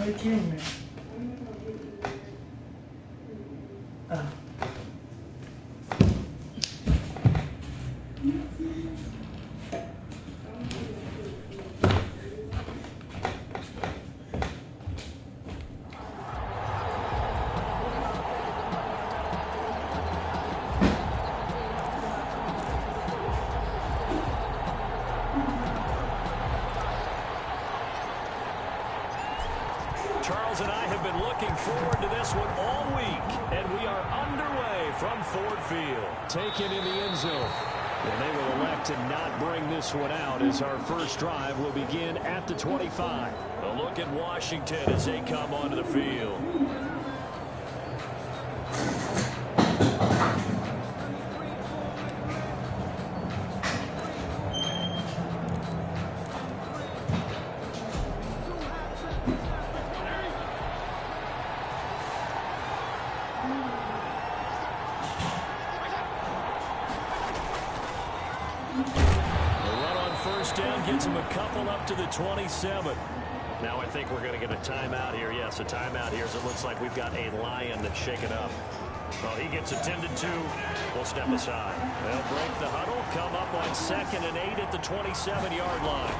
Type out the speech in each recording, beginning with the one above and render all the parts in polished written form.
Are you kidding me? Charles and I have been looking forward to this one all week, and we are underway from Ford Field. Taken in the end zone. And they will elect to not bring this one out as our first drive will begin at the 25. A look at Washington as they come onto the field. Gets him a couple up to the 27. Now I think we're going to get a timeout here. Yes, a timeout here as it looks like we've got a Lion that's shaken up. Well, he gets attended to. We'll step aside. They'll break the huddle, come up on 2nd and 8 at the 27-yard line.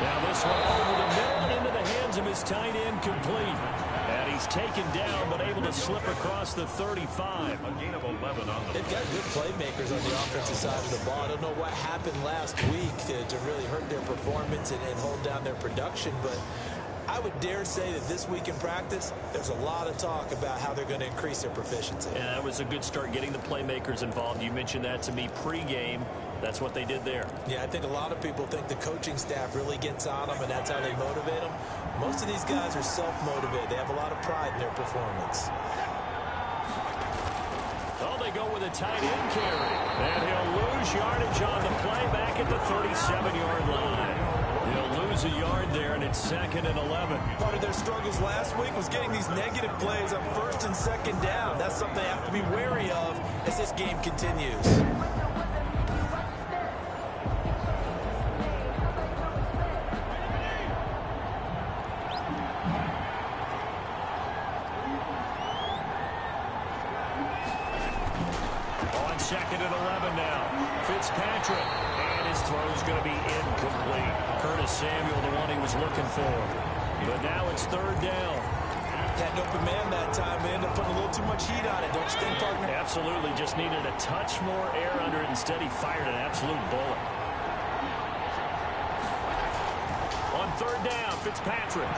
Now this one over the middle into the hands of his tight end, complete. And he's taken down, but able to slip across the 35. A gain of 11 on the. They've got good playmakers on the offensive side of the ball. I don't know what happened last week to really hurt their performance and hold down their production, but I would dare say that this week in practice, there's a lot of talk about how they're going to increase their proficiency. Yeah, that was a good start getting the playmakers involved. You mentioned that to me pregame. That's what they did there. Yeah, I think a lot of people think the coaching staff really gets on them, and that's how they motivate them. Most of these guys are self-motivated. They have a lot of pride in their performance. Oh, they go with a tight end carry. And he'll lose yardage on the play back at the 37-yard line. He'll lose a yard there, and it's 2nd and 11. Part of their struggles last week was getting these negative plays on 1st and 2nd down. That's something they have to be wary of as this game continues. On 2nd and 11 now. Fitzpatrick. And his throw's going to be incomplete. Curtis Samuel, the one he was looking for. But now it's 3rd down. Had an open man that time. They ended up putting a little too much heat on it, don't you think, partner? Absolutely. Just needed a touch more air under it. Instead, he fired an absolute bullet. On 3rd down, Fitzpatrick.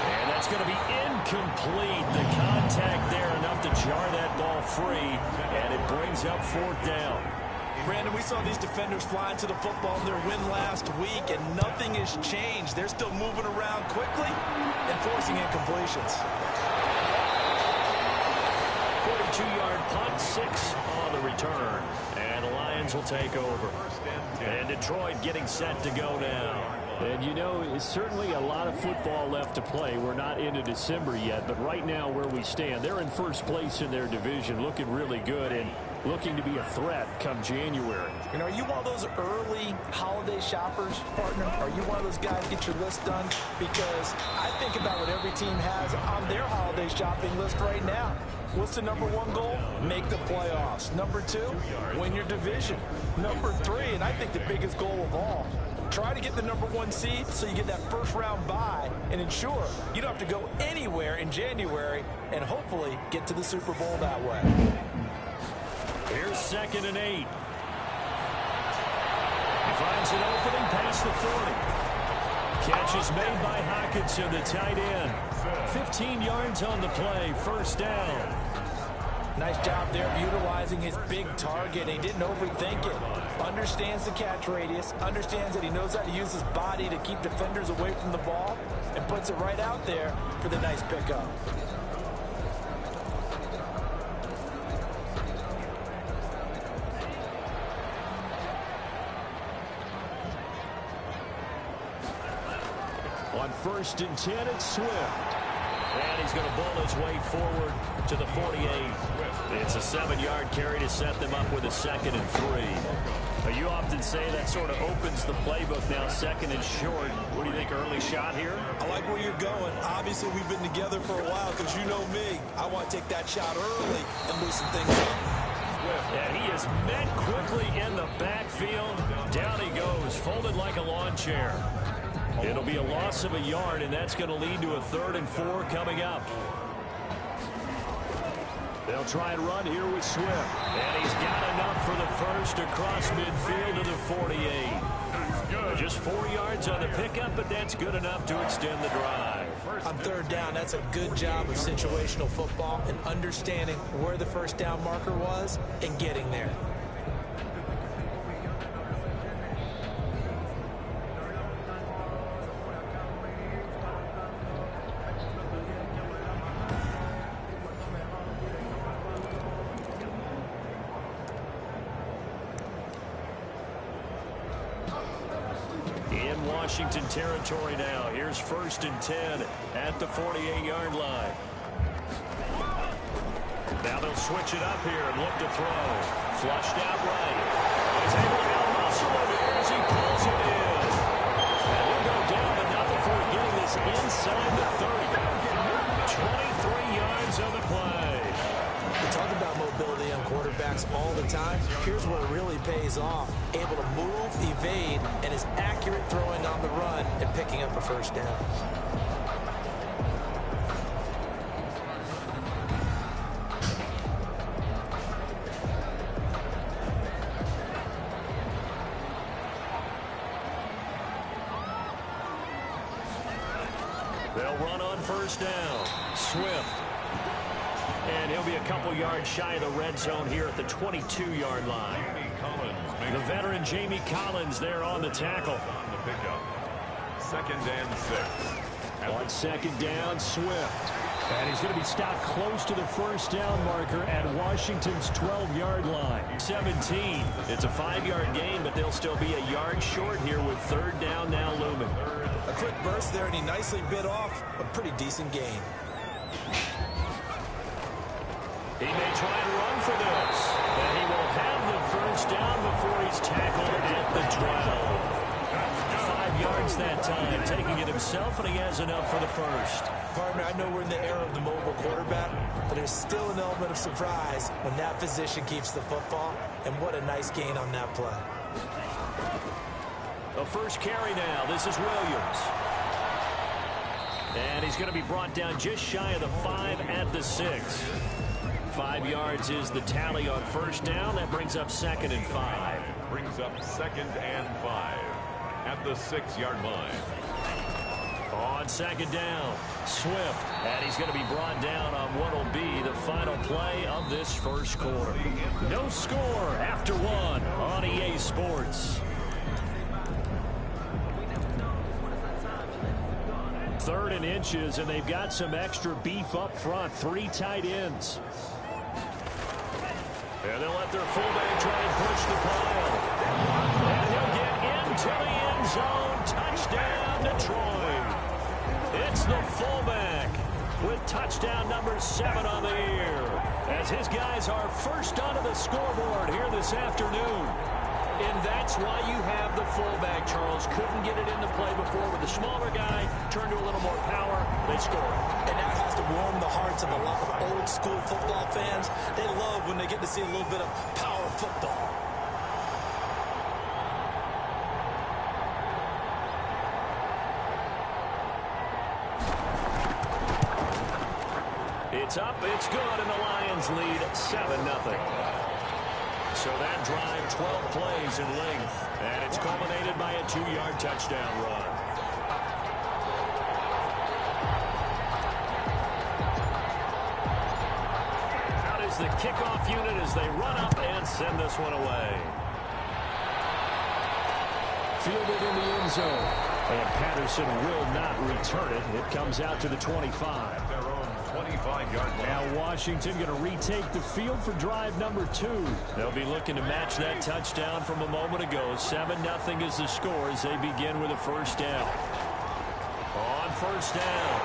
And that's going to be incomplete. The contact there enough to jar that ball free. And it brings up 4th down. Brandon, we saw these defenders flying to the football in their win last week, and nothing has changed. They're still moving around quickly and forcing incompletions. 42-yard punt, 6 on the return. And the Lions will take over. And Detroit getting set to go now. And, you know, it's certainly a lot of football left to play. We're not into December yet, but right now where we stand, they're in first place in their division, looking really good and looking to be a threat come January. And are you one of those early holiday shoppers, partner? Are you one of those guys get your list done? Because I think about what every team has on their holiday shopping list right now. What's the number 1 goal? Make the playoffs. Number 2, win your division. Number 3, and I think the biggest goal of all, try to get the number 1 seed so you get that first round bye and ensure you don't have to go anywhere in January and hopefully get to the Super Bowl that way. Here's 2nd and 8. He finds an opening past the 40. Catch is made by Hockenson, the tight end. 15 yards on the play, 1st down. Nice job there of utilizing his big target. He didn't overthink it. Understands the catch radius. Understands that he knows how to use his body to keep defenders away from the ball. And puts it right out there for the nice pickup. On 1st and 10, it's Swift. And he's going to bowl his way forward to the 48. It's a 7-yard carry to set them up with a 2nd and 3. You often say that sort of opens the playbook now, second and short. What do you think, early shot here? I like where you're going. Obviously, we've been together for a while because you know me. I want to take that shot early and loosen things up. And he is met quickly in the backfield. Down he goes, folded like a lawn chair. It'll be a loss of a yard, and that's going to lead to a 3rd and 4 coming up. They'll try and run here with Swift. And he's got enough for the first across midfield to the 48. Just 4 yards on the pickup, but that's good enough to extend the drive. On 3rd down, that's a good job of situational football and understanding where the first down marker was and getting there. Washington territory now. Here's 1st and 10 at the 48-yard line. Now they'll switch it up here and look to throw. Flushed out right. He's able to out-muscle it here as he pulls it in. And he'll go down enough before getting this inside the 30. 23 yards on the play. We talk about mobility on quarterbacks all the time. Here's where it really pays off. Able to move, evade, and is accurate throwing on the run and picking up a first down. They'll run on 1st down. Swift. And he'll be a couple yards shy of the red zone here at the 22-yard line. The veteran Jamie Collins there on the tackle. On the pickup. 2nd and 6. On 2nd down, Swift. And he's going to be stopped close to the first down marker at Washington's 12-yard line. 17. It's a 5-yard gain, but they'll still be a yard short here with 3rd down now looming. A quick burst there, and he nicely bit off a pretty decent gain. He may try and run for this, and he will have the first down before he's tackled at the 12. 5 yards that time, taking it himself, and he has enough for the first. Partner, I know we're in the era of the mobile quarterback, but there's still an element of surprise when that physician keeps the football, and what a nice gain on that play. The first carry now. This is Williams. And he's going to be brought down just shy of the 5 at the 6. 5 yards is the tally on 1st down. That brings up 2nd and 5. Brings up 2nd and 5 at the 6-yard line. On 2nd down, Swift. And he's going to be brought down on what will be the final play of this first quarter. No score after 1 on EA Sports. 3rd and inches, and they've got some extra beef up front. 3 tight ends. And they'll let their fullback try and push the pile. And he'll get into the end zone. Touchdown, Detroit. It's the fullback with touchdown number 7 on the year, as his guys are first onto the scoreboard here this afternoon. And that's why you have the fullback, Charles. Couldn't get it into play before with the smaller guy. Turned to a little more power. They score. And that has to warm the hearts of a lot of old-school football fans. They love when they get to see a little bit of power football. It's up, it's good, and the Lions lead 7-0. So that drive, 12 plays in length, and it's culminated by a 2-yard touchdown run. Out is the kickoff unit as they run up and send this one away. Fielded in the end zone, and Patterson will not return it. It comes out to the 25. Their own 25-yard line. Now Washington going to retake the field for drive number 2. They'll be looking to match that touchdown from a moment ago. 7-0 is the score as they begin with a first down. On first down,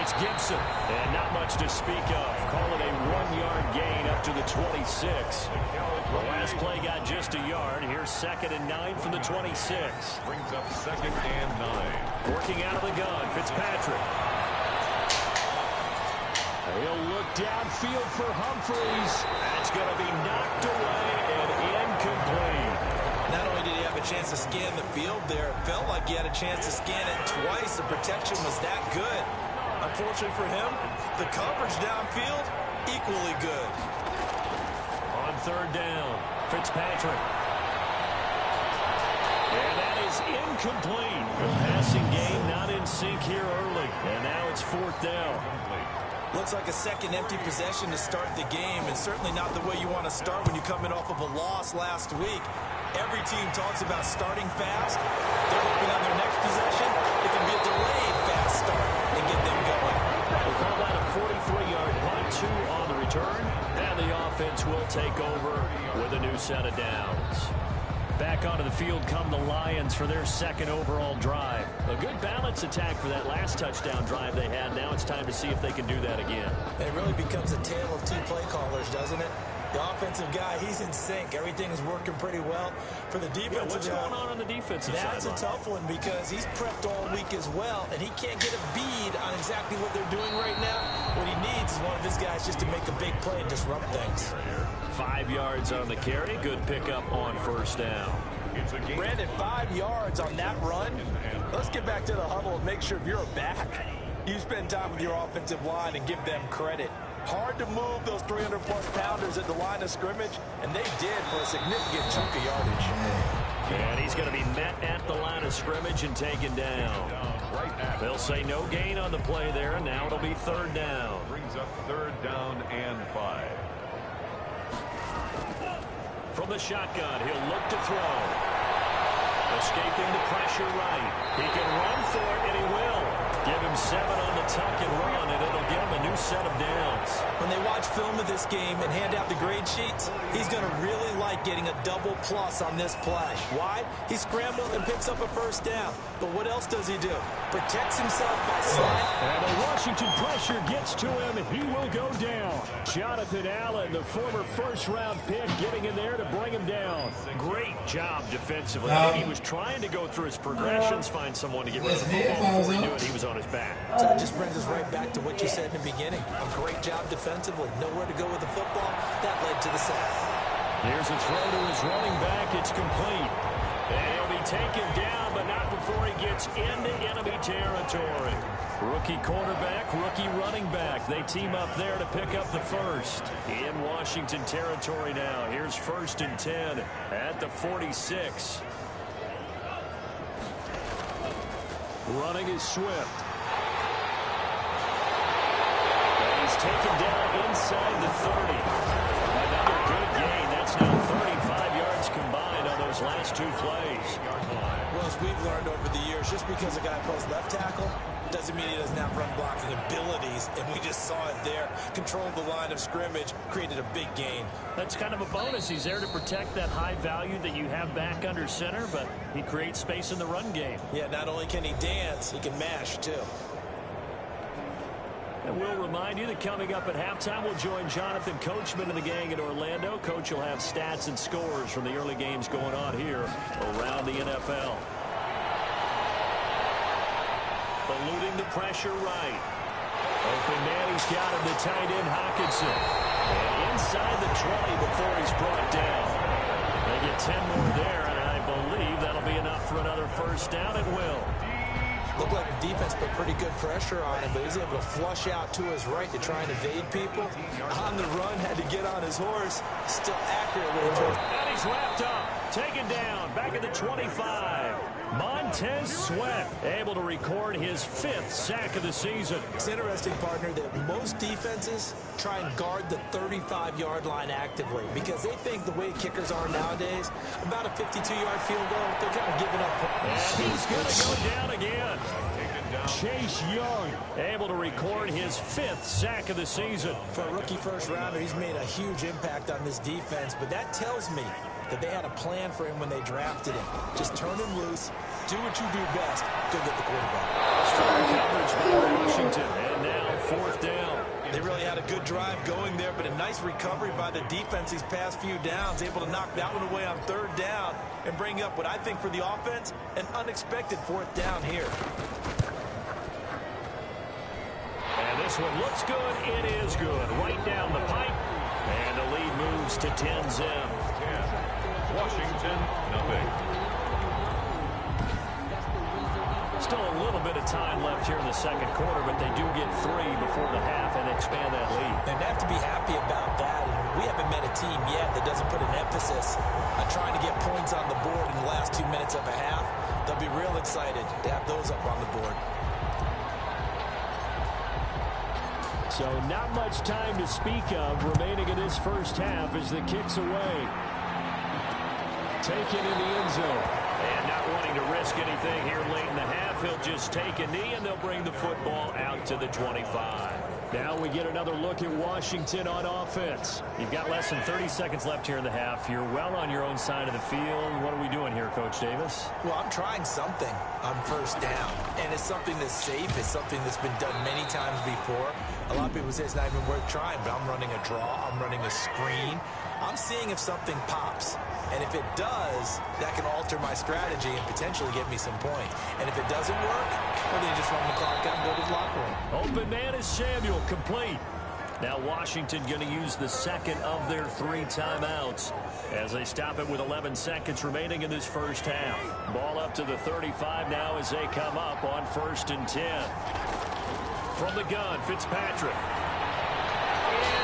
It's Gibson, and not much to speak of. Call it a 1-yard gain up to the 26. The last play got just a yard. Here's 2nd and 9 from the 26. Brings up 2nd and 9. Working out of the gun, Fitzpatrick. He'll look downfield for Humphreys. That's going to be knocked away and incomplete. Not only did he have a chance to scan the field there, it felt like he had a chance to scan it twice. The protection was that good. Unfortunately for him, the coverage downfield, equally good. On 3rd down, Fitzpatrick. And that is incomplete. The passing game not in sync here early. And now it's 4th down. Looks like a second empty possession to start the game, and certainly not the way you want to start when you're coming off of a loss last week. Every team talks about starting fast. They're hoping on their next possession, it can be a delayed fast start and get them going. We'll call that a 43-yard punt, 2 on the return, and the offense will take over with a new set of downs. Back onto the field come the Lions for their 2nd overall drive. A good balance attack for that last touchdown drive they had. Now it's time to see if they can do that again. It really becomes a tale of 2 play callers, doesn't it? The offensive guy, he's in sync. Everything is working pretty well. For the defensive what's going on the defensive side? That's a tough one because he's prepped all week as well, and he can't get a bead on exactly what they're doing right now. What he needs is one of his guys just to make a big play and disrupt things. 5 yards on the carry. Good pickup on 1st down. Brandon, 5 yards on that run. Let's get back to the huddle and make sure if you're a back, you spend time with your offensive line and give them credit. Hard to move those 300-plus pounders at the line of scrimmage, and they did for a significant chunk of yardage. And he's going to be met at the line of scrimmage and taken down. They'll say no gain on the play there, and now it'll be 3rd down. Brings up 3rd down and 5. From the shotgun, he'll look to throw. Escaping the pressure right. He can run for it, and he will. Give him 7 on the tuck and run, and it'll give him a new set of downs. When they watch film of this game and hand out the grade sheets, he's going to really like getting a double plus on this play. Why? He scrambles and picks up a 1st down. But what else does he do? Protects himself by sliding. And the Washington pressure gets to him, and he will go down. Jonathan Allen, the former 1st-round pick, getting in there to bring him down. Great job defensively. He was trying to go through his progressions, find someone to get rid of the football. Before he knew it, he was on his back. So that just brings us right back to what you said in the beginning. A great job defensively. Nowhere to go with the football. That led to the sack. Here's a throw to his running back. It's complete. And he'll be taken down, but not before he gets into enemy territory. Rookie quarterback, rookie running back. They team up there to pick up the 1st. In Washington territory now. Here's 1st and 10 at the 46. Running is Swift. And he's taken down inside the 30. Another good gain. That's now 35 yards combined on those last 2 plays. Well, as we've learned over the years, just because a guy plays left tackle doesn't mean he doesn't have run blocking abilities, and we just saw it there. Controlled the line of scrimmage, created a big gain. That's kind of a bonus. He's there to protect that high value that you have back under center, but he creates space in the run game. Yeah, not only can he dance, he can mash, too. And we'll remind you that coming up at halftime, we'll join Jonathan Coachman and the gang in Orlando. Coach will have stats and scores from the early games going on here around the NFL. Eluding the pressure right. Open man, he's got him, the tight end, Hockenson. And inside the 20 before he's brought down. They get 10 more there, and I believe that'll be enough for another 1st down. It will. Looked like the defense put pretty good pressure on him, but he was able to flush out to his right to try and evade people. On the run, had to get on his horse. Still accurate with it. And he's wrapped up. Taken down. Back at the 25. Montez Sweat able to record his 5th sack of the season. It's interesting, partner, that most defenses try and guard the 35-yard line actively because they think the way kickers are nowadays, about a 52-yard field goal, they're kind of giving up. And he's going to go down again. Chase Young able to record his 5th sack of the season. For a rookie 1st rounder, he's made a huge impact on this defense, but that tells me that they had a plan for him when they drafted him. Just turn him loose, do what you do best, go get the quarterback. Strong coverage by Washington, and now 4th down. They really had a good drive going there, but a nice recovery by the defense these past few downs, able to knock that one away on 3rd down and bring up what I think for the offense, an unexpected 4th down here. And this one looks good. It is good. Right down the pipe. And the lead moves to 10-0. 10. Washington, nothing. Still a little bit of time left here in the second quarter, but they do get 3 before the half and expand that lead. And they have to be happy about that. And we haven't met a team yet that doesn't put an emphasis on trying to get points on the board in the last 2 minutes of a half. They'll be real excited to have those up on the board. So not much time to speak of remaining in this first half as the kick's away. Taken in the end zone. And not wanting to risk anything here late in the half, he'll just take a knee and they'll bring the football out to the 25. Now we get another look at Washington on offense. You've got less than 30 seconds left here in the half. You're well on your own side of the field. What are we doing here, Coach Davis? Well, I'm trying something on 1st down, and it's something that's safe. It's something that's been done many times before. A lot of people say it's not even worth trying, but I'm running a draw. I'm running a screen. I'm seeing if something pops. And if it does, that can alter my strategy and potentially get me some points. And if it doesn't work, well, then you just run the clock out and go to the locker room. Open man is Samuel, complete. Now Washington going to use the second of their 3 timeouts as they stop it with 11 seconds remaining in this first half. Ball up to the 35 now as they come up on 1st and 10. From the gun, Fitzpatrick.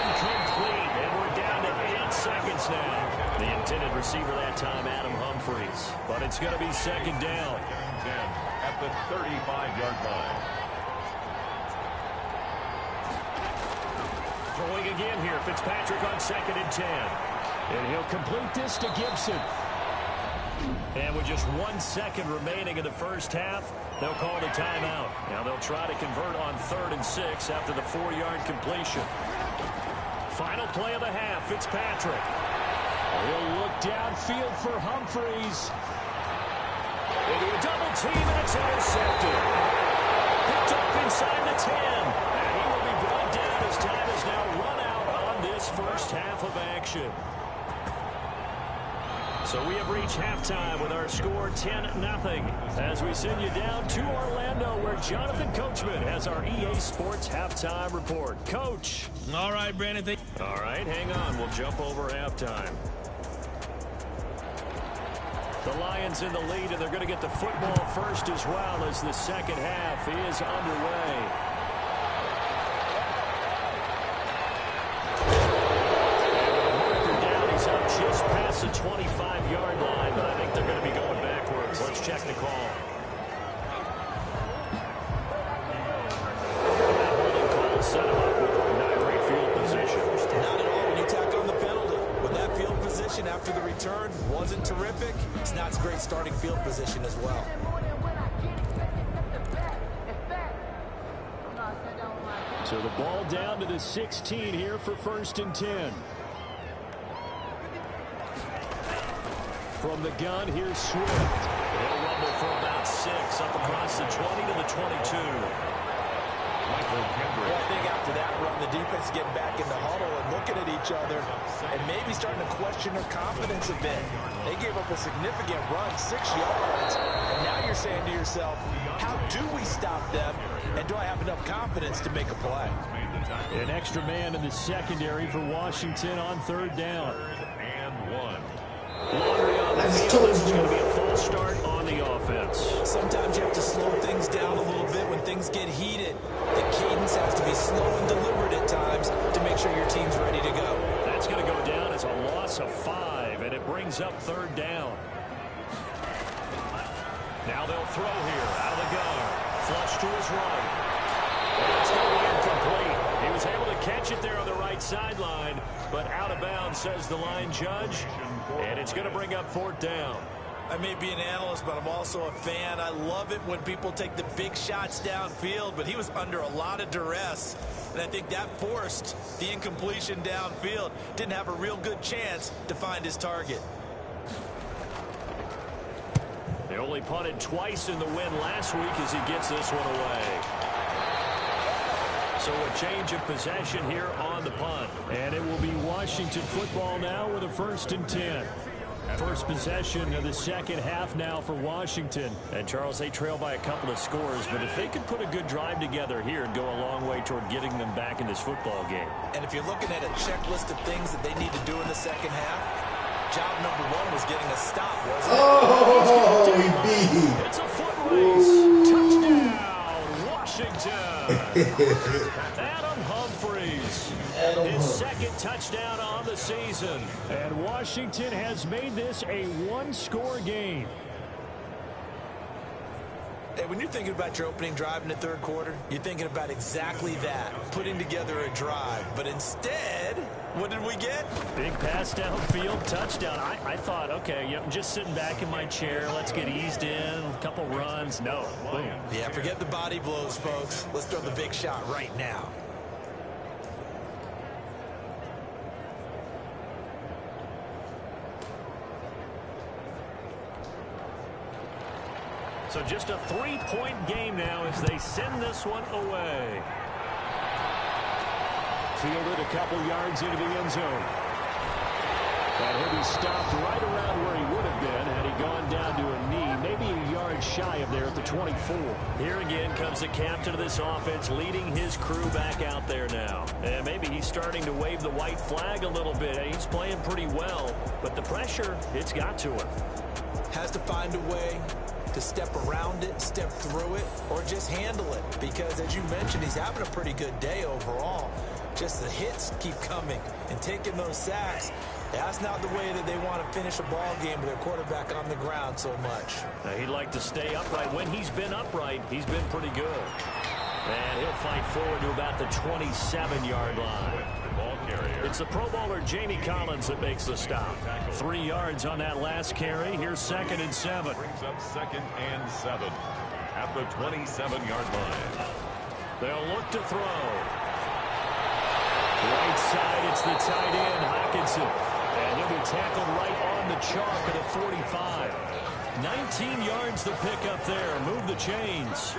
Incomplete, and we're down to 8 seconds now. The intended receiver that time, Adam Humphries. But it's going to be 2nd down. 10 at the 35-yard line. Throwing again here, Fitzpatrick on 2nd and 10. And he'll complete this to Gibson. And with just 1 second remaining in the first half, they'll call the timeout. Now they'll try to convert on 3rd and 6 after the 4-yard completion. Final play of the half, Fitzpatrick. He'll look downfield for Humphries. Into a double team, and it's intercepted. Picked off inside the 10. And he will be brought down as time is now run out on this first half of action. So we have reached halftime with our score 10-0 as we send you down to Orlando where Jonathan Coachman has our EA Sports halftime report. Coach. All right, Brandon. All right, hang on. We'll jump over halftime. The Lions in the lead, and they're going to get the football first as well as the second half is underway. Just past the 25-yard line, but I think they're going to be going backwards. Let's check the call. That holding call set him up with not great field position. Not at all when you tack on the penalty. With that field position after the return wasn't terrific. It's not a great starting field position as well. So the ball down to the 16 here for 1st and 10. From the gun, here's Swift. He'll rumble for about 6 up across the 20 to the 22. Michael Kendrick. Well, I think after that run, the defense is getting back in the huddle and looking at each other and maybe starting to question their confidence a bit. They gave up a significant run, 6 yards, and now you're saying to yourself, how do we stop them, and do I have enough confidence to make a play? An extra man in the secondary for Washington on 3rd down. And 1. Laundry on the field. This is going to be a false start on the offense. Sometimes you have to slow things down a little bit when things get heated. The cadence has to be slow and deliberate at times to make sure your team's ready to go. That's going to go down as a loss of 5, and it brings up 3rd down. Now they'll throw here out of the gun. Flush to his right. And it's going to be incomplete. He was able to catch it there on the right sideline, but out of bounds, says the line judge. And it's going to bring up 4th down. I may be an analyst, but I'm also a fan. I love it when people take the big shots downfield, but he was under a lot of duress. And I think that forced the incompletion downfield. Didn't have a real good chance to find his target. They only punted twice in the win last week as he gets this one away. So a change of possession here on the punt. And it will be Washington football now with a 1st and 10. First possession of the second half now for Washington. And Charles, they trail by a couple of scores, but if they could put a good drive together here, it'd go a long way toward getting them back in this football game. And if you're looking at a checklist of things that they need to do in the second half, job number 1 was getting a stop, wasn't it? Oh, he beat him. It's a foot race. Touchdown, Washington. Adam Humphries. His second touchdown on the season. And Washington has made this a one-score game. Hey, when you're thinking about your opening drive in the third quarter, you're thinking about exactly that, putting together a drive. But instead, what did we get? Big pass downfield, touchdown. I thought, okay, I'm just sitting back in my chair. Let's get eased in, a couple runs. No, boom. Yeah, forget the body blows, folks. Let's throw the big shot right now. So just a 3-point game now as they send this one away. Fielded a couple yards into the end zone. And he'll be stopped right around where he would have been had he gone down to a knee, maybe a yard shy of there at the 24. Here again comes the captain of this offense leading his crew back out there now. And maybe he's starting to wave the white flag a little bit. He's playing pretty well, but the pressure, it's got to him. Has to find a way to step around it, step through it, or just handle it. Because, as you mentioned, he's having a pretty good day overall. Just the hits keep coming and taking those sacks. That's not the way that they want to finish a ball game with their quarterback on the ground so much. He'd like to stay upright. When he's been upright, he's been pretty good. And he'll fight forward to about the 27-yard line. It's the Pro Bowler Jamie Collins that makes the stop. 3 yards on that last carry. Here's 2nd and 7. Brings up 2nd and 7 at the 27-yard line. They'll look to throw. Right side, it's the tight end, Hockenson. And he'll be tackled right on the chalk at a 45. 19 yards the pick up there. Move the chains.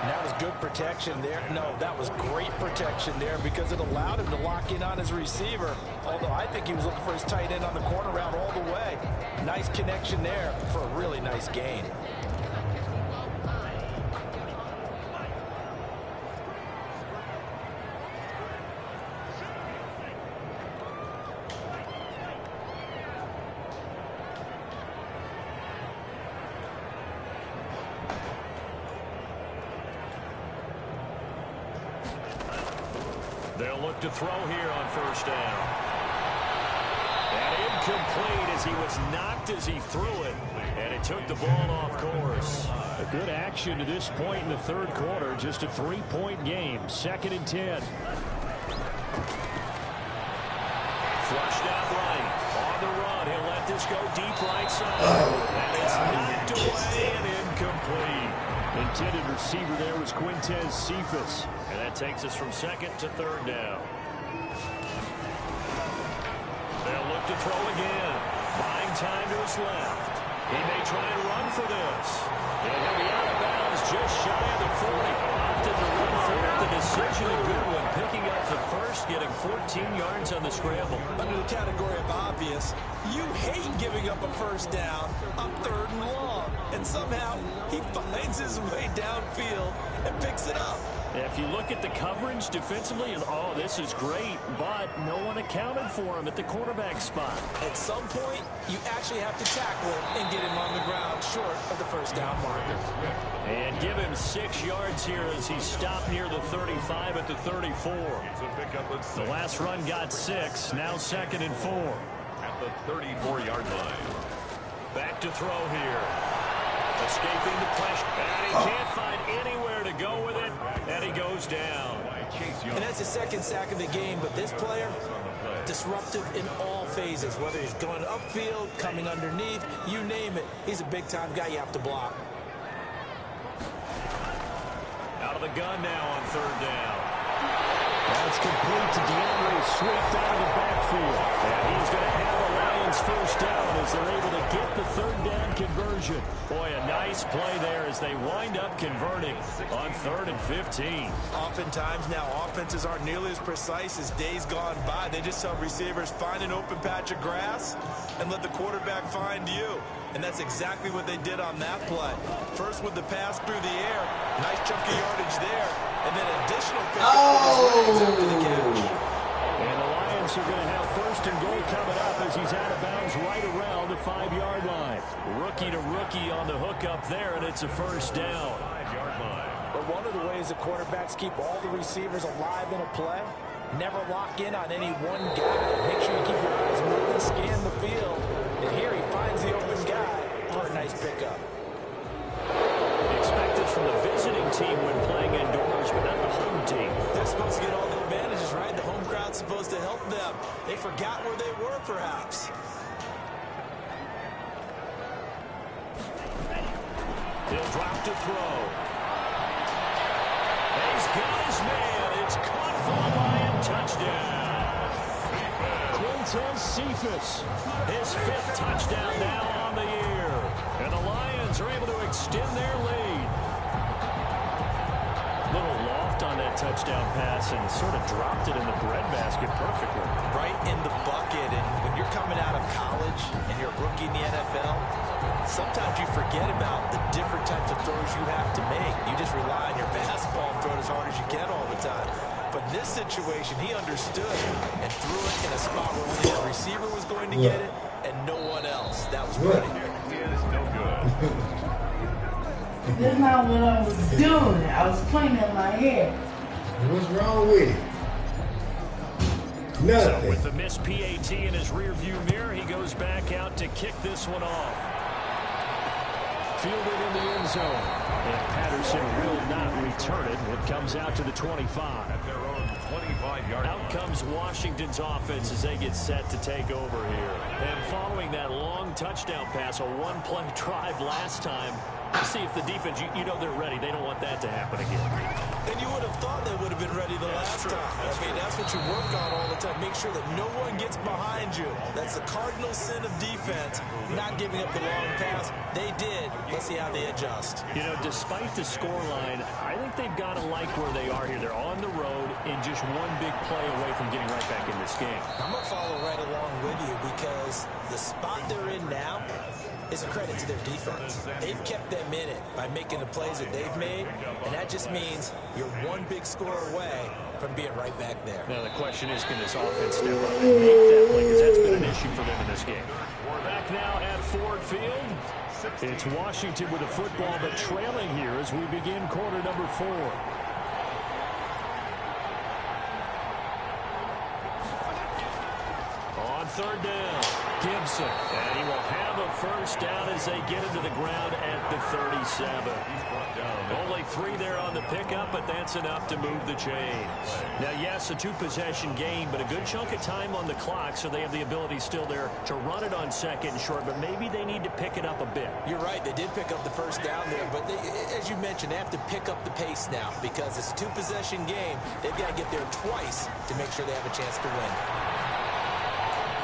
That was good protection there. No, that was great protection there because it allowed him to lock in on his receiver. Although I think he was looking for his tight end on the corner route all the way. Nice connection there for a really nice gain. They'll look to throw here on 1st down. And incomplete as he was knocked as he threw it. And it took the ball off course. A good action to this point in the third quarter. Just a 3-point game. 2nd and 10. Flushed out right. On the run. He'll let this go deep right side. And it's knocked away and incomplete. Intended receiver there was Quintez Cephas. And that takes us from 2nd to 3rd down. They'll look to throw again. Buying time to his left. He may try and run for this. And he'll be out of bounds just shy of the 40. Opted to run for it. The decision a good one. Picking up the first, getting 14 yards on the scramble. Under the category of obvious, you hate giving up a 1st down on 3rd and long. And somehow he finds his way downfield and picks it up. If you look at the coverage defensively, and oh, this is great, but no one accounted for him at the quarterback spot. At some point, you actually have to tackle him and get him on the ground short of the 1st down marker. And give him 6 yards here as he stopped near the 35 at the 34. The last run got 6, now 2nd and 4. At the 34-yard line. Back to throw here. Escaping the pressure. And he can't find anywhere to go with it. And he goes down. And that's his 2nd sack of the game, but this player, disruptive in all phases, whether he's going upfield, coming underneath, you name it. He's a big-time guy you have to block. Out of the gun now on 3rd down. That's complete to DeAndre Swift out of the backfield. field. And he's going to have the Lions first down as they're able to get the third down conversion. Boy, a nice play there as they wind up converting on 3rd and 15. Oftentimes now offenses aren't nearly as precise as days gone by. They just tell receivers, find an open patch of grass and let the quarterback find you. And that's exactly what they did on that play. First with the pass through the air. Nice chunky yardage there. And then additional pickup with his legs after the catch. And the Lions are going to have 1st and goal coming up as he's out of bounds right around the 5-yard line. Rookie to rookie on the hook up there, and it's a first down. 5-yard line. But one of the ways the quarterbacks keep all the receivers alive in a play, never lock in on any one guy. Make sure you keep your eyes moving, scan the field. And here he finds the open guy for a nice pickup. Expect this from the visiting team when playing indoors, but not the home team. They're supposed to get all the advantages, right? The home crowd's supposed to help them. They forgot where they were, perhaps. He'll drop to throw. He's got his man. It's caught for a Lion touchdown. Quintez Cephus, his 5th touchdown now on the year. And the Lions are able to extend their lead. Little loft on that touchdown pass and sort of dropped it in the breadbasket perfectly. Right in the bucket. And when you're coming out of college and you're a rookie in the NFL, sometimes you forget about the different types of throws you have to make. You just rely on your fastball and throw it as hard as you can all the time. But in this situation, he understood and threw it in a spot where only the receiver was going to get it and no one else. That was pretty. It is no good. That's not what I was doing. I was playing in my head. What's wrong with it? Nothing. So with the missed PAT in his rearview mirror, he goes back out to kick this one off. Fielded in the end zone. And Patterson will not return it. It comes out to the 25. At their own 25-yard line. Out comes Washington's offense as they get set to take over here. And following that long touchdown pass, a one-play drive last time, to see if the defense, you know they're ready. They don't want that to happen again. And you would have thought they would have been ready the last time. I mean, that's what you work on all the time. Make sure that no one gets behind you. That's the cardinal sin of defense, not giving up the long pass. They did. Let's see how they adjust. You know, despite the scoreline, I think they've got to like where they are here. They're on the road and just one big play away from getting right back in this game. I'm going to follow right along with you because the spot they're in now is a credit to their defense. They've kept them in it by making the plays that they've made, and that just means you're one big score away from being right back there. Now the question is, can this offense step up and make that play, because that's been an issue for them in this game. Back now at Ford Field. It's Washington with the football, but trailing here as we begin quarter number 4. On 3rd down, Gibson. And he will have a first down as they get into the ground at the 37. Only 3 there on the pickup, but that's enough to move the chains. Now, yes, a 2-possession game, but a good chunk of time on the clock, so they have the ability still there to run it on 2nd and short, but maybe they need to pick it up a bit. You're right. They did pick up the first down there, but they, as you mentioned, they have to pick up the pace now because it's a 2-possession game. They've got to get there twice to make sure they have a chance to win.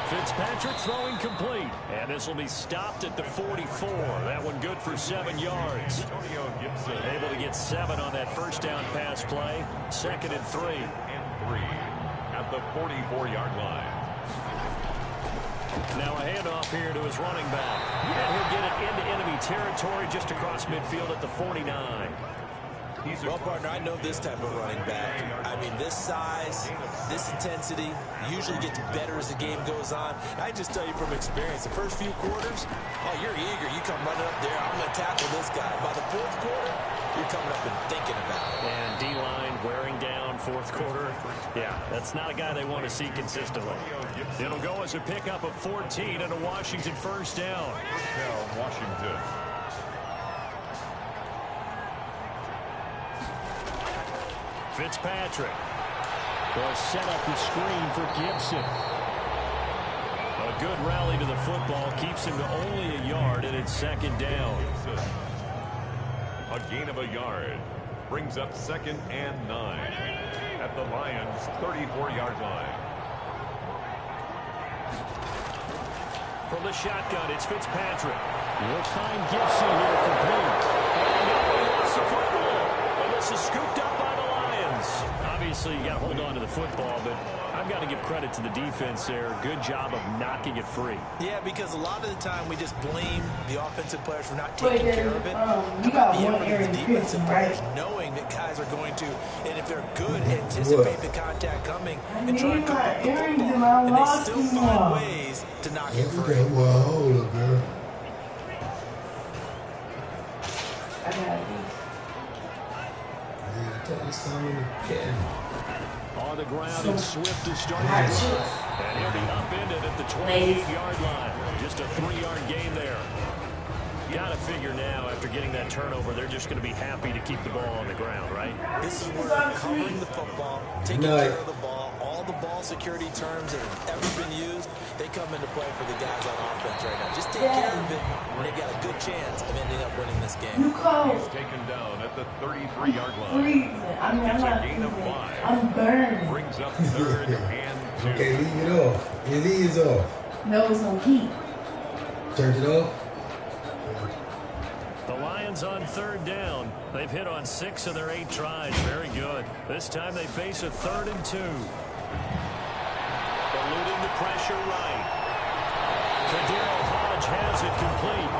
Fitzpatrick throwing complete. And this will be stopped at the 44. That one good for 7 yards. Antonio Gibson Able to get 7 on that first down pass play. 2nd and 3. at the 44-yard line. Now a handoff here to his running back. And he'll get it into enemy territory just across midfield at the 49. Well, partner, I know this type of running back. I mean, this size, this intensity usually gets better as the game goes on. I just tell you from experience, the first few quarters, oh, you're eager. You come running up there, I'm going to tackle this guy. By the 4th quarter, you're coming up and thinking about it. And D-line wearing down 4th quarter. Yeah, that's not a guy they want to see consistently. It'll go as a pickup of 14 and a Washington first down. Washington. Fitzpatrick will set up the screen for Gibson. A good rally to the football keeps him to only a yard, and it's 2nd down. A gain of a yard brings up 2nd and 9 at the Lions' 34-yard line. From the shotgun, it's Fitzpatrick. We'll find Gibson here complete. And now he lost the football. And this is scooped up by the Lions. Obviously, you got to hold on to the football, but I've got to give credit to the defense there. Good job of knocking it free. Yeah, because a lot of the time we just blame the offensive players for not taking care of it. You got The one effort of Aaron the defensive Pearson, players right? knowing that guys are going to, and if they're good, anticipate the contact coming and try to cover up the football. And they still find ways to knock it free. Well, hold up, girl. I got this. On the ground, and Swift is starting to run. And he'll be upended at the 28-yard line. Just a 3-yard gain there. Got to figure now, after getting that turnover, they're just going to be happy to keep the ball on the ground, right? This is where covering the football, taking care of the ball, all the ball security terms that have ever been used, they come into play for the guys on offense right now. Just take care of it, and they've got a good chance of ending up winning this game. You call. He's taken down at the 33-yard line. Freezing. I mean, I'm It's a not gain of freezing. 5. I'm burned. Brings up 3rd and 2. Okay, leave it off. It is off. No, it's on heat. Turn it off. The Lions on 3rd down. They've hit on 6 of their 8 tries. Very good. This time they face a 3rd and 2. Eluding the pressure right. Fadil Hodge has it complete.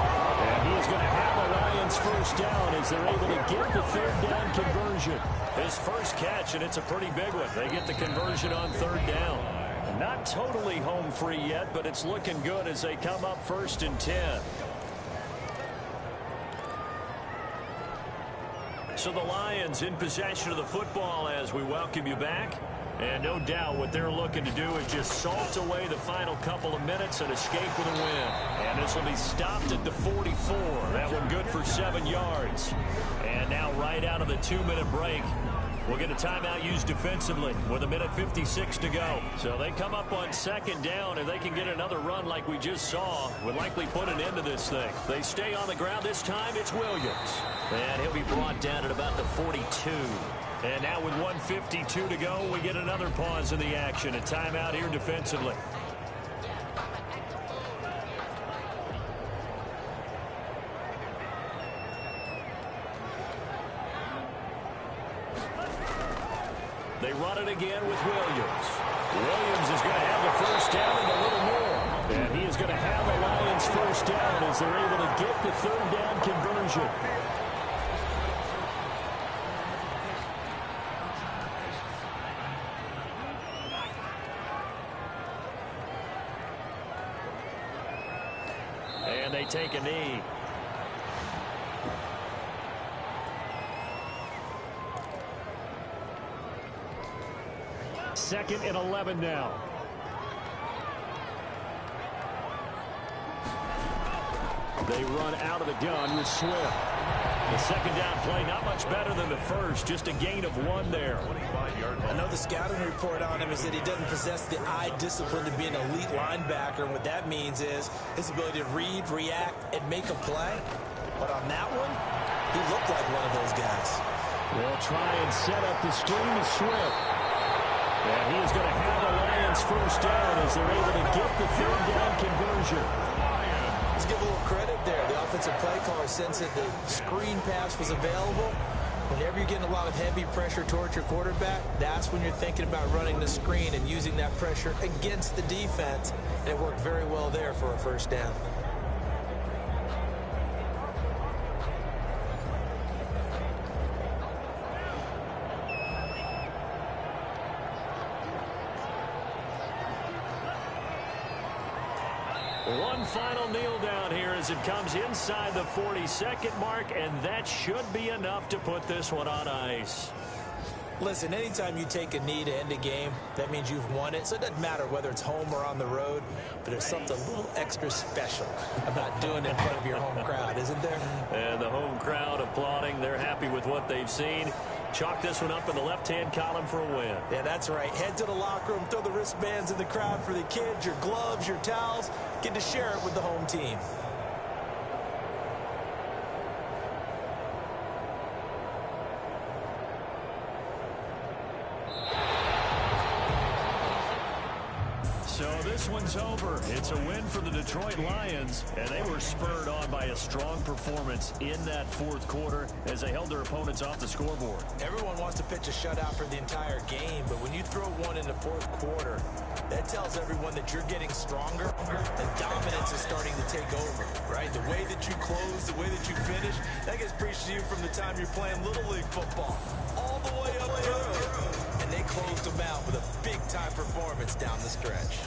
And he is going to have the Lions first down as they're able to get the 3rd down conversion. His first catch, and it's a pretty big one. They get the conversion on 3rd down. Not totally home free yet, but it's looking good as they come up 1st and 10. So the Lions in possession of the football as we welcome you back. And no doubt what they're looking to do is just salt away the final couple of minutes and escape with a win. And this will be stopped at the 44. That one good for 7 yards. And now right out of the 2-minute break, we'll get a timeout used defensively with 1:56 to go. So they come up on 2nd down, and they can get another run like we just saw. Would likely put an end to this thing. They stay on the ground. This time it's Williams. And he'll be brought down at about the 42. And now with 1:52 to go, we get another pause in the action. A timeout here defensively. They run it again with Williams. Williams is going to have the first down and a little more. And he is going to have the Lions first down as they're able to get the 3rd down conversion. And they take a knee. Second and 11 now. They run out of the gun with Swift. The 2nd down play not much better than the first. Just a gain of 1 there. I know the scouting report on him is that he doesn't possess the eye discipline to be an elite linebacker. And what that means is his ability to read, react, and make a play. But on that one, he looked like one of those guys. They'll try and set up the screen to Swift. And he is going to have the Lions first down as they're able to get the 3rd down conversion. Let's give a little credit there. The offensive play caller sensed that the screen pass was available. Whenever you're getting a lot of heavy pressure towards your quarterback, that's when you're thinking about running the screen and using that pressure against the defense. And it worked very well there for a first down. One final kneel down here as it comes inside the 40-second mark, and that should be enough to put this one on ice. Listen, anytime you take a knee to end a game, that means you've won it. So it doesn't matter whether it's home or on the road, but there's something a little extra special about doing it in front of your home crowd, isn't there? And the home crowd applauding. They're happy with what they've seen. Chalk this one up in the left-hand column for a win. Yeah, that's right. Head to the locker room, throw the wristbands in the crowd for the kids, your gloves, your towels. Get to share it with the home team. So So this one's over. It's a win for the Detroit Lions, and they were spurred on by a strong performance in that fourth quarter as they held their opponents off the scoreboard. Everyone wants to pitch a shutout for the entire game, but when you throw one in the fourth quarter, that tells everyone that you're getting stronger. The dominance is starting to take over, right? The way that you close, the way that you finish, that gets preached to you from the time you're playing Little League football all the way up through. And they closed them out with a big-time performance down the stretch.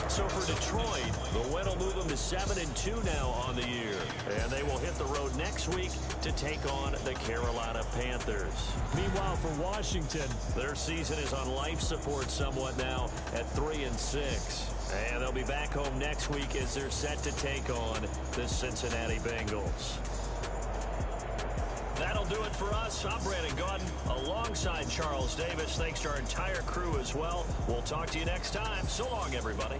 So for Detroit, the win will move them to 7-2 now on the year. And they will hit the road next week to take on the Carolina Panthers. Meanwhile, for Washington, their season is on life support somewhat now at 3-6. And they'll be back home next week as they're set to take on the Cincinnati Bengals. That'll do it for us. I'm Brandon Gaudin alongside Charles Davis. Thanks to our entire crew as well. We'll talk to you next time. So long, everybody.